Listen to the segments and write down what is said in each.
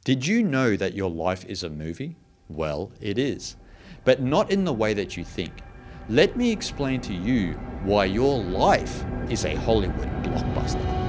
Did you know that your life is a movie? Well, it is, but not in the way that you think. Let me explain to you why your life is a Hollywood blockbuster.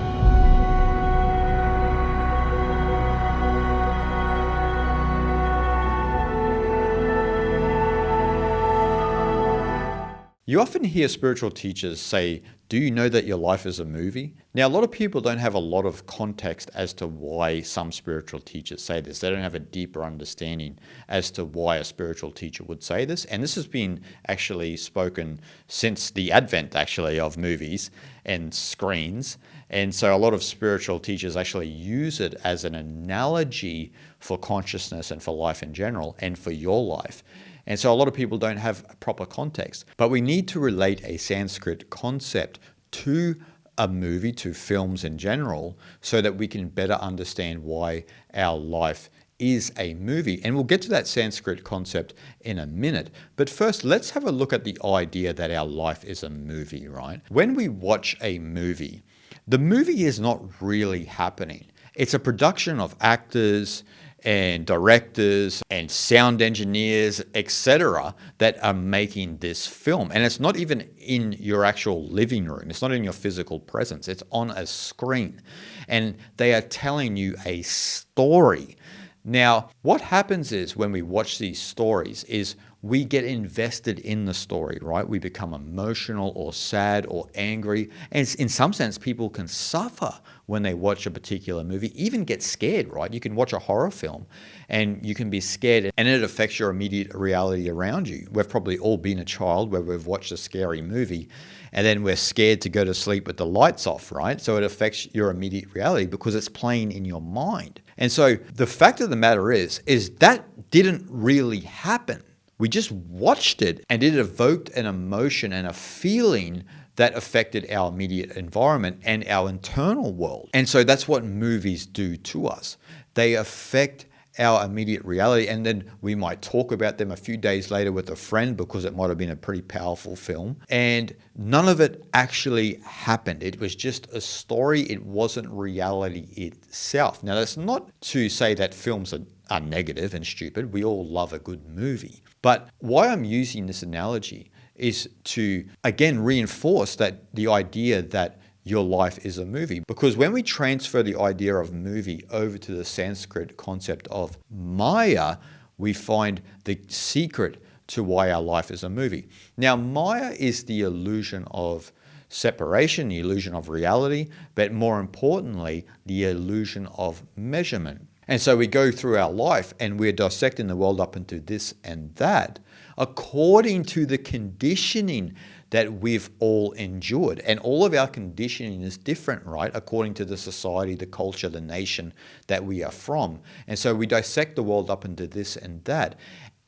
You often hear spiritual teachers say, do you know that your life is a movie? Now, a lot of people don't have a lot of context as to why some spiritual teachers say this. They don't have a deeper understanding as to why a spiritual teacher would say this. And this has been actually spoken since the advent, actually, of movies and screens. And so a lot of spiritual teachers actually use it as an analogy for consciousness and for life in general and for your life. And so a lot of people don't have a proper context. But we need to relate a Sanskrit concept to a movie, to films in general, so that we can better understand why our life is a movie. And we'll get to that Sanskrit concept in a minute. But first, let's have a look at the idea that our life is a movie, right? When we watch a movie, the movie is not really happening. It's a production of actors and directors and sound engineers, etc., that are making this film. And it's not even in your actual living room. It's not in your physical presence. It's on a screen. And they are telling you a story. Now, what happens is when we watch these stories is we get invested in the story, right? We become emotional or sad or angry. And in some sense, people can suffer when they watch a particular movie, even get scared, right? You can watch a horror film and you can be scared and it affects your immediate reality around you. We've probably all been a child where we've watched a scary movie and then we're scared to go to sleep with the lights off, right? So it affects your immediate reality because it's playing in your mind. And so the fact of the matter is that didn't really happen. We just watched it and it evoked an emotion and a feeling that affected our immediate environment and our internal world. And so that's what movies do to us. They affect our immediate reality, and then we might talk about them a few days later with a friend because it might have been a pretty powerful film. And none of it actually happened. It was just a story. It wasn't reality itself. Now, that's not to say that films are negative and stupid. We all love a good movie. But why I'm using this analogy is to, again, reinforce that the idea that your life is a movie. Because when we transfer the idea of movie over to the Sanskrit concept of Maya, we find the secret to why our life is a movie. Now, Maya is the illusion of separation, the illusion of reality, but more importantly, the illusion of measurement. And so we go through our life and we're dissecting the world up into this and that according to the conditioning that we've all endured. And all of our conditioning is different, right? According to the society, the culture, the nation that we are from. And so we dissect the world up into this and that.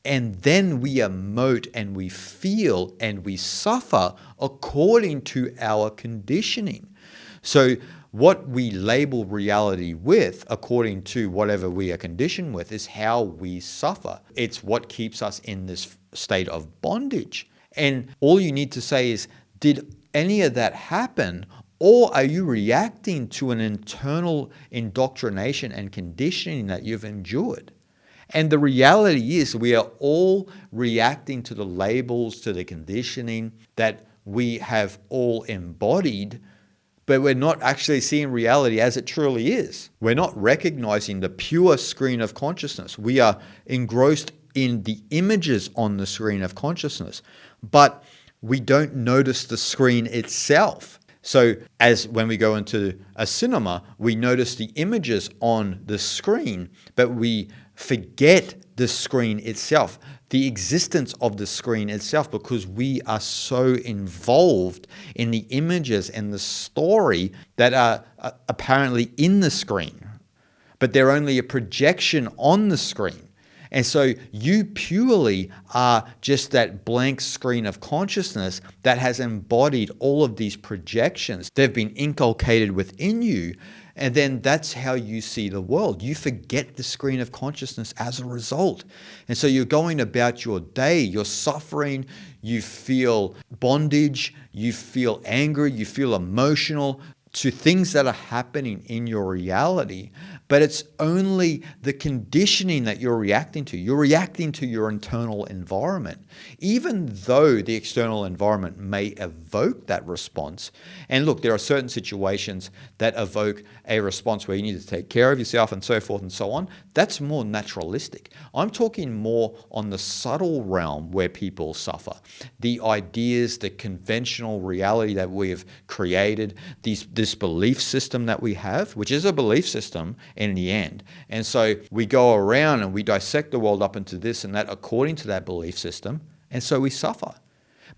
And then we emote and we feel and we suffer according to our conditioning. So what we label reality with, according to whatever we are conditioned with, is how we suffer. It's what keeps us in this state of bondage. And all you need to say is, did any of that happen? Or are you reacting to an internal indoctrination and conditioning that you've endured? And the reality is we are all reacting to the labels, to the conditioning that we have all embodied, but we're not actually seeing reality as it truly is. We're not recognizing the pure screen of consciousness. We are engrossed in the images on the screen of consciousness, but we don't notice the screen itself. So as when we go into a cinema, we notice the images on the screen, but we forget the screen itself, the existence of the screen itself, because we are so involved in the images and the story that are apparently in the screen, but they're only a projection on the screen. And so you purely are just that blank screen of consciousness that has embodied all of these projections. They've been inculcated within you. And then that's how you see the world. You forget the screen of consciousness as a result. And so you're going about your day, you're suffering, you feel bondage, you feel angry, you feel emotional to things that are happening in your reality but it's only the conditioning that you're reacting to. You're reacting to your internal environment. Even though the external environment may evoke that response, and look, there are certain situations that evoke a response where you need to take care of yourself and so forth and so on, that's more naturalistic. I'm talking more on the subtle realm where people suffer. The ideas, the conventional reality that we have created, this belief system that we have, which is a belief system in the end. And so we go around and we dissect the world up into this and that according to that belief system, and so we suffer.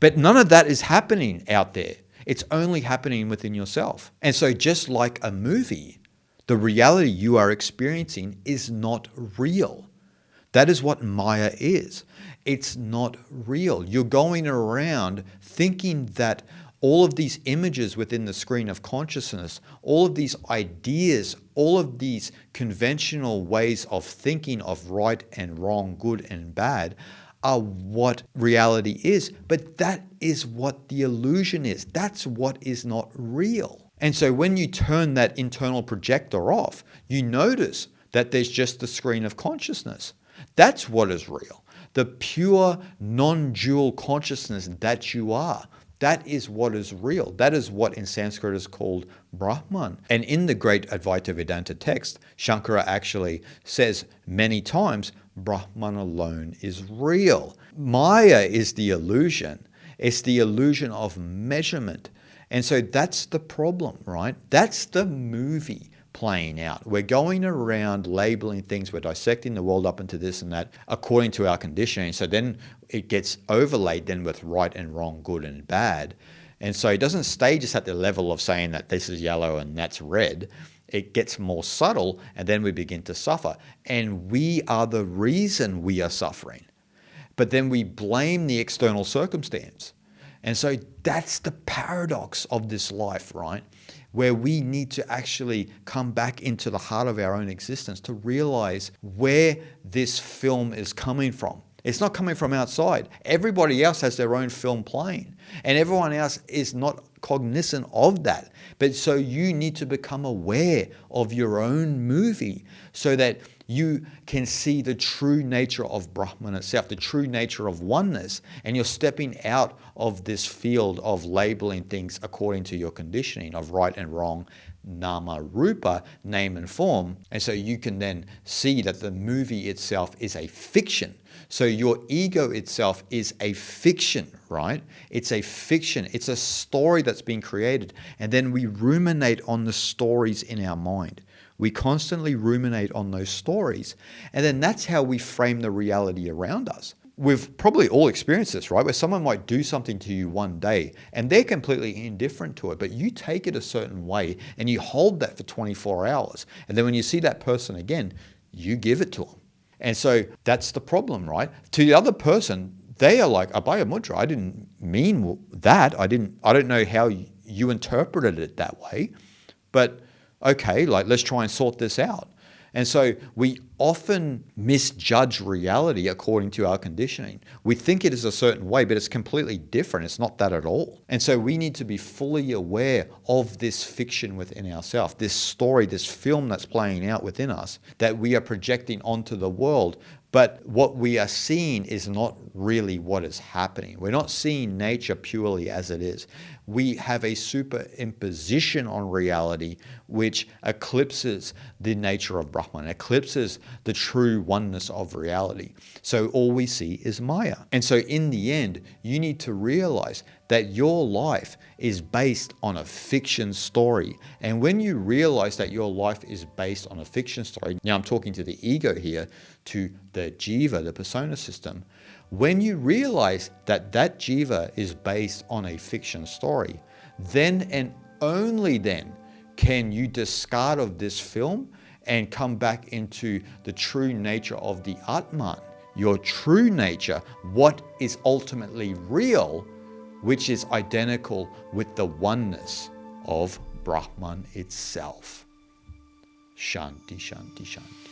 But none of that is happening out there. It's only happening within yourself. And so just like a movie, the reality you are experiencing is not real. That is what Maya is. It's not real. You're going around thinking that all of these images within the screen of consciousness, all of these ideas, all of these conventional ways of thinking of right and wrong, good and bad, are what reality is. But that is what the illusion is. That's what is not real. And so when you turn that internal projector off, you notice that there's just the screen of consciousness. That's what is real. The pure, non-dual consciousness that you are. That is what is real. That is what in Sanskrit is called Brahman. And in the great Advaita Vedanta text, Shankara actually says many times, Brahman alone is real. Maya is the illusion. It's the illusion of measurement. And so that's the problem, right? That's the movie playing out. We're going around labeling things. We're dissecting the world up into this and that according to our conditioning. So then it gets overlaid then with right and wrong, good and bad. And so it doesn't stay just at the level of saying that this is yellow and that's red. It gets more subtle and then we begin to suffer. And we are the reason we are suffering. But then we blame the external circumstance. And so that's the paradox of this life, right? Where we need to actually come back into the heart of our own existence to realize where this film is coming from. It's not coming from outside. Everybody else has their own film playing, and everyone else is not cognizant of that. But so you need to become aware of your own movie so that you can see the true nature of Brahman itself, the true nature of oneness, and you're stepping out of this field of labeling things according to your conditioning of right and wrong, nama, rupa, name and form. And so you can then see that the movie itself is a fiction. So your ego itself is a fiction, right? It's a fiction. It's a story that's been created. And then we ruminate on the stories in our mind. We constantly ruminate on those stories. And then that's how we frame the reality around us. We've probably all experienced this, right? Where someone might do something to you one day and they're completely indifferent to it, but you take it a certain way and you hold that for 24 hours. And then when you see that person again, you give it to them. And so that's the problem, right? To the other person, they are like, Abhaya Mudra, I didn't mean that. I don't know how you interpreted it that way, but okay, like let's try and sort this out. And so we often misjudge reality according to our conditioning. We think it is a certain way, but it's completely different. It's not that at all. And so we need to be fully aware of this fiction within ourselves, this story, this film that's playing out within us that we are projecting onto the world. But what we are seeing is not really what is happening. We're not seeing nature purely as it is. We have a superimposition on reality which eclipses the nature of Brahman, eclipses the true oneness of reality. So all we see is Maya. And so in the end, you need to realize that your life is based on a fiction story. And when you realize that your life is based on a fiction story, now I'm talking to the ego here, to the jiva, the persona system, when you realize that that jiva is based on a fiction story, then and only then can you discard of this film and come back into the true nature of the Atman, your true nature, what is ultimately real, which is identical with the oneness of Brahman itself. Shanti, Shanti, Shanti.